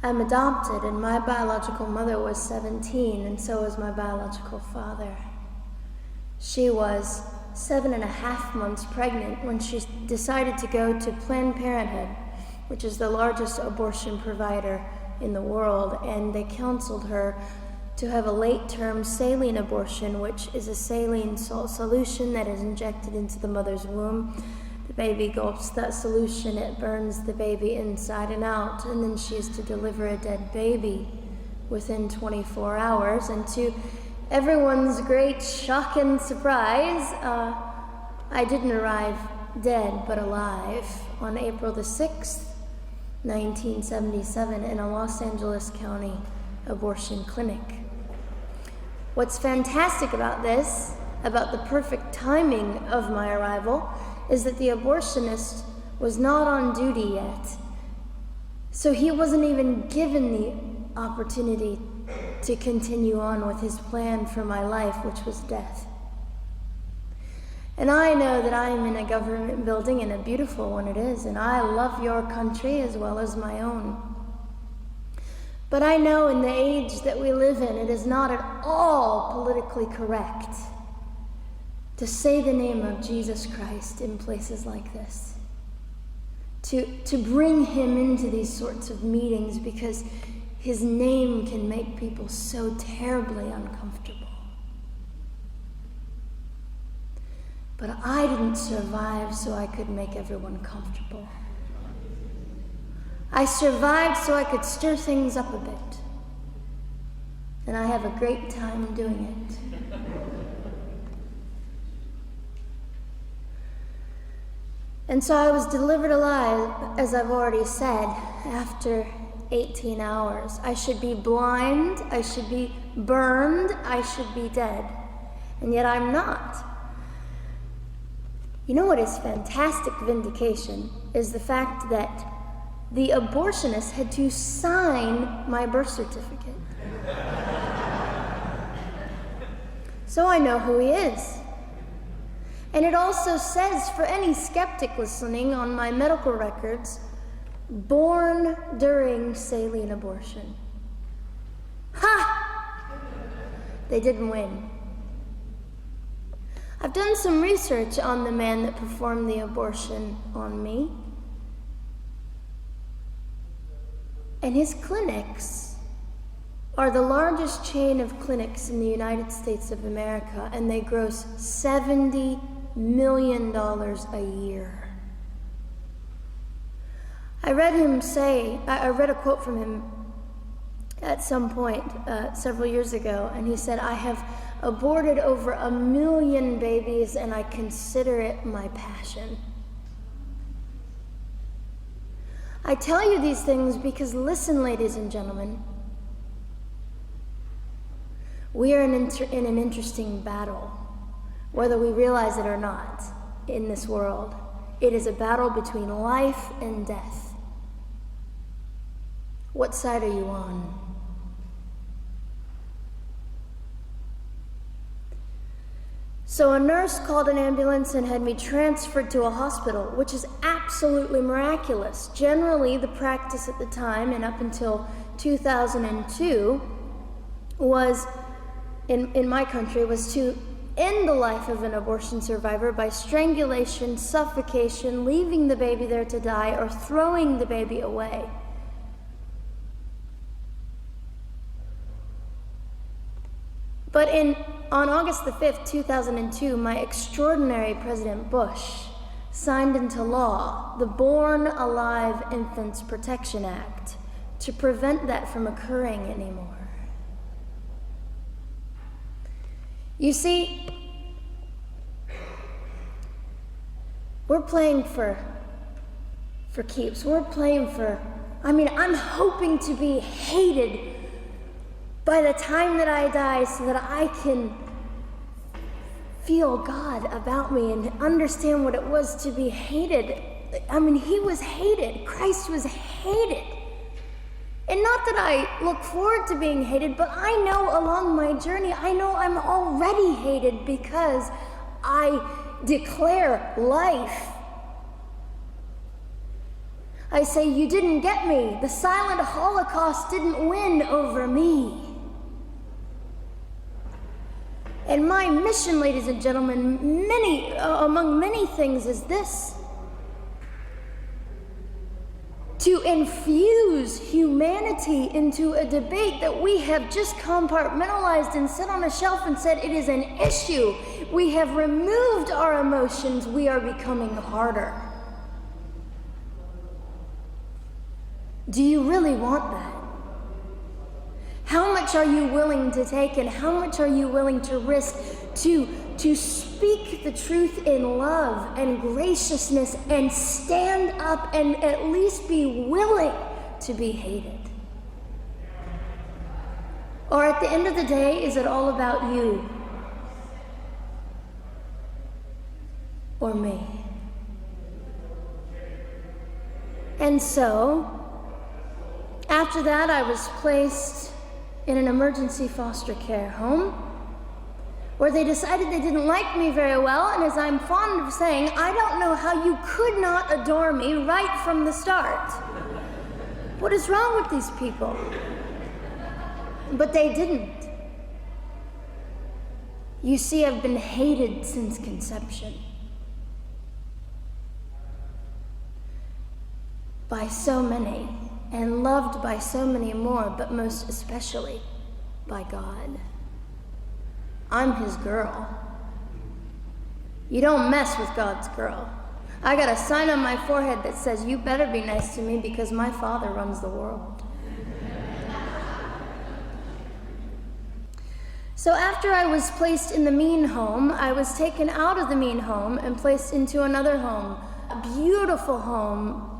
I'm adopted, and my biological mother was 17, and so was my biological father. She was 7.5 months pregnant when she decided to go to Planned Parenthood, which is the largest abortion provider in the world, and they counseled her to have a late-term saline abortion, which is a saline salt solution that is injected into the mother's womb. The baby gulps that solution, it burns the baby inside and out, and then she is to deliver a dead baby within 24 hours. And to everyone's great shock and surprise, I didn't arrive dead but alive on April the 6th, 1977, in a Los Angeles County abortion clinic. What's fantastic about this, about the perfect timing of my arrival, is that the abortionist was not on duty yet. So he wasn't even given the opportunity to continue on with his plan for my life, which was death. And I know that I am in a government building, and a beautiful one it is, and I love your country as well as my own. But I know in the age that we live in, it is not at all politically correct to say the name of Jesus Christ in places like this. To bring him into these sorts of meetings, because his name can make people so terribly uncomfortable. But I didn't survive so I could make everyone comfortable. I survived so I could stir things up a bit. And I have a great time doing it. And so I was delivered alive, as I've already said, after 18 hours. I should be blind, I should be burned, I should be dead. And yet I'm not. You know what is fantastic vindication is the fact that the abortionist had to sign my birth certificate. So I know who he is. And it also says, for any skeptic listening, on my medical records, born during saline abortion. Ha! They didn't win. I've done some research on the man that performed the abortion on me. And his clinics are the largest chain of clinics in the United States of America, and they gross $70 million a year. I read a quote from him at some point several years ago, and he said, "I have aborted over 1 million babies, and I consider it my passion." I tell you these things because, listen, ladies and gentlemen, we are in an interesting battle, whether we realize it or not, in this world. It is a battle between life and death. What side are you on? So a nurse called an ambulance and had me transferred to a hospital, which is absolutely miraculous. Generally, the practice at the time, and up until 2002, was, in my country, was to end the life of an abortion survivor by strangulation, suffocation, leaving the baby there to die, or throwing the baby away. But on August the 5th, 2002, my extraordinary President Bush signed into law the Born Alive Infants Protection Act to prevent that from occurring anymore. You see, we're playing for keeps. We're playing I'm hoping to be hated by the time that I die so that I can feel God about me and understand what it was to be hated. He was hated. Christ was hated. And not that I look forward to being hated, but I know along my journey, I know I'm already hated because I declare life. I say, you didn't get me. The silent Holocaust didn't win over me. And my mission, ladies and gentlemen, among many things, is this: to infuse humanity into a debate that we have just compartmentalized and set on a shelf and said it is an issue. We have removed our emotions. We are becoming harder. Do you really want that? How much are you willing to take, and how much are you willing to risk to speak the truth in love and graciousness and stand up and at least be willing to be hated? Or at the end of the day, is it all about you or me? And so, after that, I was placed in an emergency foster care home where they decided they didn't like me very well, and as I'm fond of saying, I don't know how you could not adore me right from the start. What is wrong with these people? But they didn't. You see, I've been hated since conception by so many, and loved by so many more, but most especially by God. I'm his girl. You don't mess with God's girl. I got a sign on my forehead that says, you better be nice to me because my Father runs the world. So after I was placed in the mean home, I was taken out of the mean home and placed into another home, a beautiful home,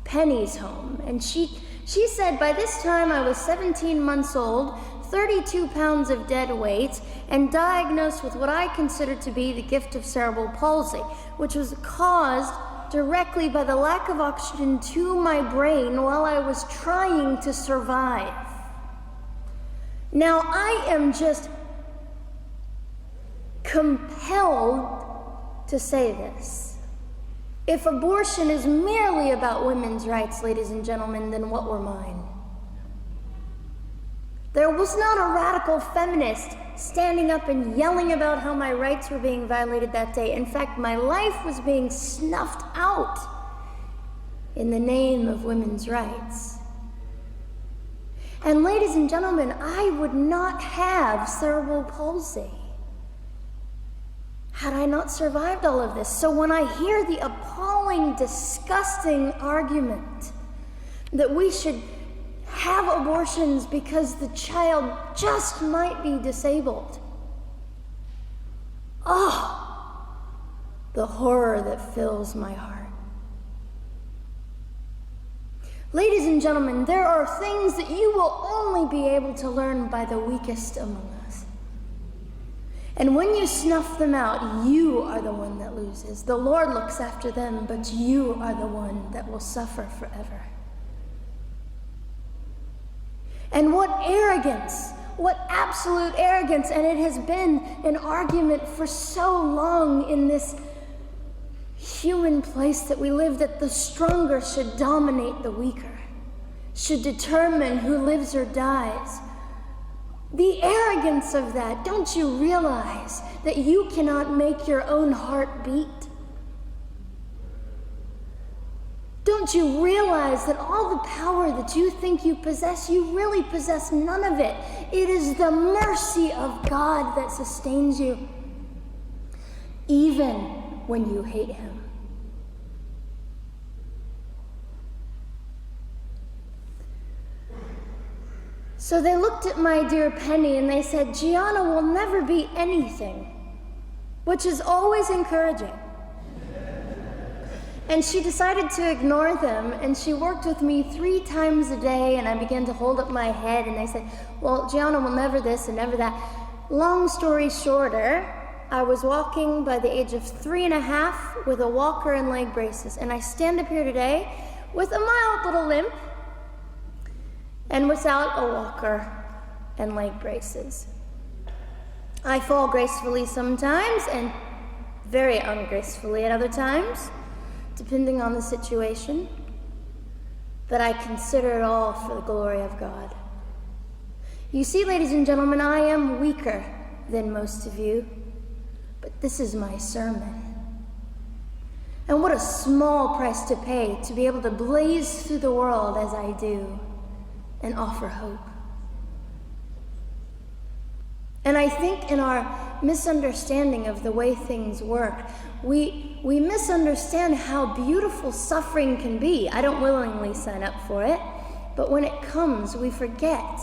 Penny's home. And she said by this time I was 17 months old, 32 pounds of dead weight, and diagnosed with what I considered to be the gift of cerebral palsy, which was caused directly by the lack of oxygen to my brain while I was trying to survive. Now, I am just compelled to say this. If abortion is merely about women's rights, ladies and gentlemen, then what were mine? There was not a radical feminist standing up and yelling about how my rights were being violated that day. In fact, my life was being snuffed out in the name of women's rights. And ladies and gentlemen, I would not have cerebral palsy had I not survived all of this. So when I hear the appalling, disgusting argument that we should have abortions because the child just might be disabled, oh, the horror that fills my heart. Ladies and gentlemen, there are things that you will only be able to learn by the weakest among us. And when you snuff them out, you are the one that loses. The Lord looks after them, but you are the one that will suffer forever. And what arrogance, what absolute arrogance, and it has been an argument for so long in this human place that we live, that the stronger should dominate the weaker, should determine who lives or dies. The arrogance of that, don't you realize that you cannot make your own heart beat? Don't you realize that all the power that you think you possess, you really possess none of it? It is the mercy of God that sustains you, even when you hate him. So they looked at my dear Penny and they said, Gianna will never be anything, which is always encouraging. And she decided to ignore them, and she worked with me 3 times a day, and I began to hold up my head, and they said, well, Gianna will never this and never that. Long story shorter, I was walking by the age of 3.5 with a walker and leg braces, and I stand up here today with a mild little limp and without a walker and leg braces. I fall gracefully sometimes and very ungracefully at other times, depending on the situation. but I consider it all for the glory of God. You see, ladies and gentlemen, I am weaker than most of you, but this is my sermon. And what a small price to pay to be able to blaze through the world as I do and offer hope. And I think in our misunderstanding of the way things work, we misunderstand how beautiful suffering can be. I don't willingly sign up for it, but when it comes, we forget.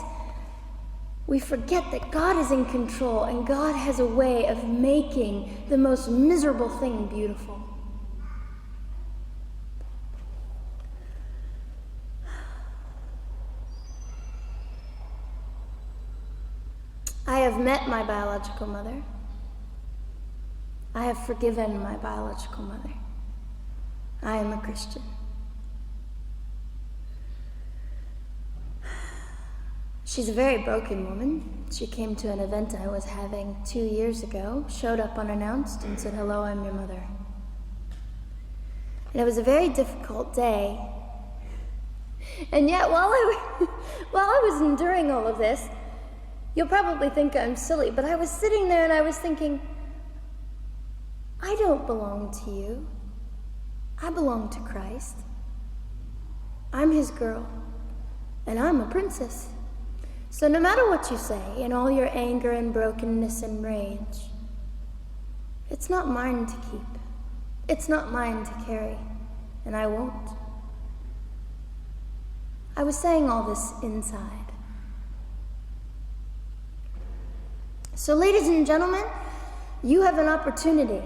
We forget that God is in control and God has a way of making the most miserable thing beautiful. I have met my biological mother. I have forgiven my biological mother. I am a Christian. She's a very broken woman. She came to an event I was having 2 years ago, showed up unannounced, and said, "Hello, I'm your mother." And it was a very difficult day. And yet, while I was enduring all of this, you'll probably think I'm silly, but I was sitting there and I was thinking, I don't belong to you. I belong to Christ. I'm his girl, and I'm a princess. So no matter what you say, in all your anger and brokenness and rage, it's not mine to keep. It's not mine to carry, and I won't. I was saying all this inside. So ladies and gentlemen, you have an opportunity.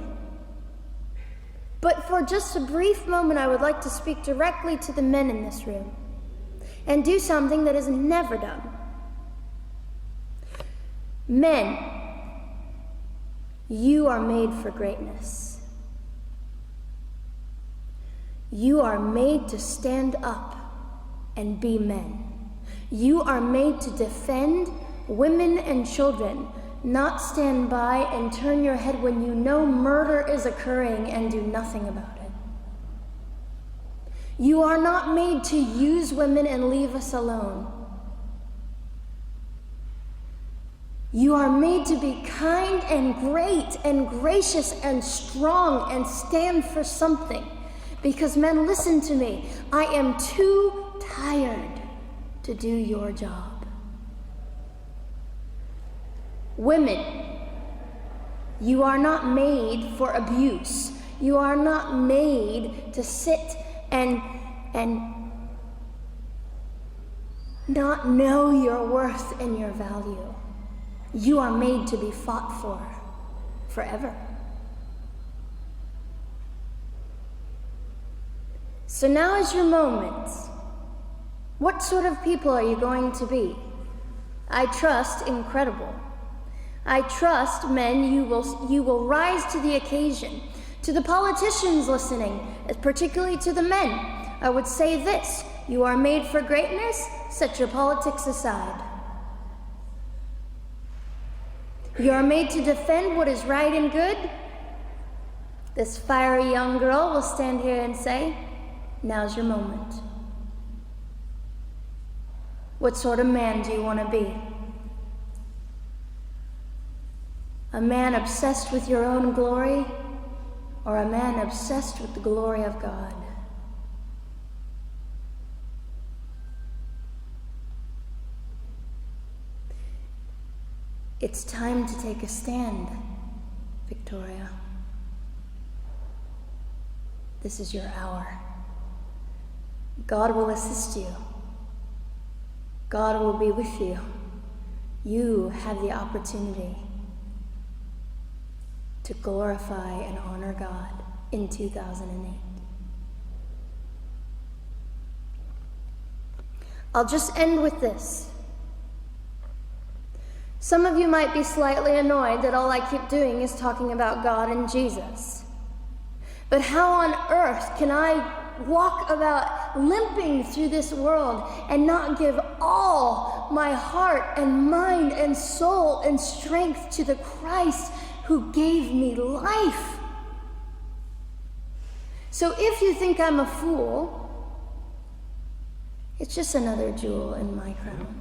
But for just a brief moment, I would like to speak directly to the men in this room and do something that is never done. Men, you are made for greatness. You are made to stand up and be men. You are made to defend women and children, not stand by and turn your head when you know murder is occurring and do nothing about it. You are not made to use women and leave us alone. You are made to be kind and great and gracious and strong and stand for something. Because men, listen to me, I am too tired to do your job. Women, you are not made for abuse. You are not made to sit and not know your worth and your value. You are made to be fought for forever. So now is your moment. What sort of people are you going to be? I trust incredible. I trust, men, you will rise to the occasion. To the politicians listening, particularly to the men, I would say this: you are made for greatness, set your politics aside. You are made to defend what is right and good. This fiery young girl will stand here and say, now's your moment. What sort of man do you want to be? A man obsessed with your own glory, or a man obsessed with the glory of God? It's time to take a stand, Victoria. This is your hour. God will assist you. God will be with you. You have the opportunity to glorify and honor God in 2008. I'll just end with this. Some of you might be slightly annoyed that all I keep doing is talking about God and Jesus. But how on earth can I walk about limping through this world and not give all my heart and mind and soul and strength to the Christ who gave me life? So if you think I'm a fool, It's just another jewel in my crown.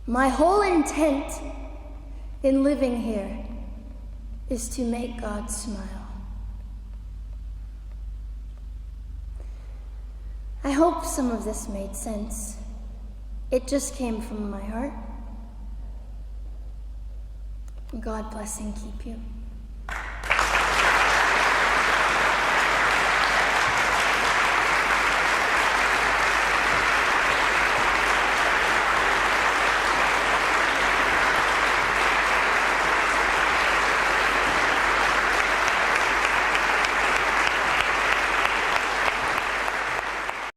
My whole intent in living here is to make God smile. I hope some of this made sense. It just came from my heart. God bless and keep you.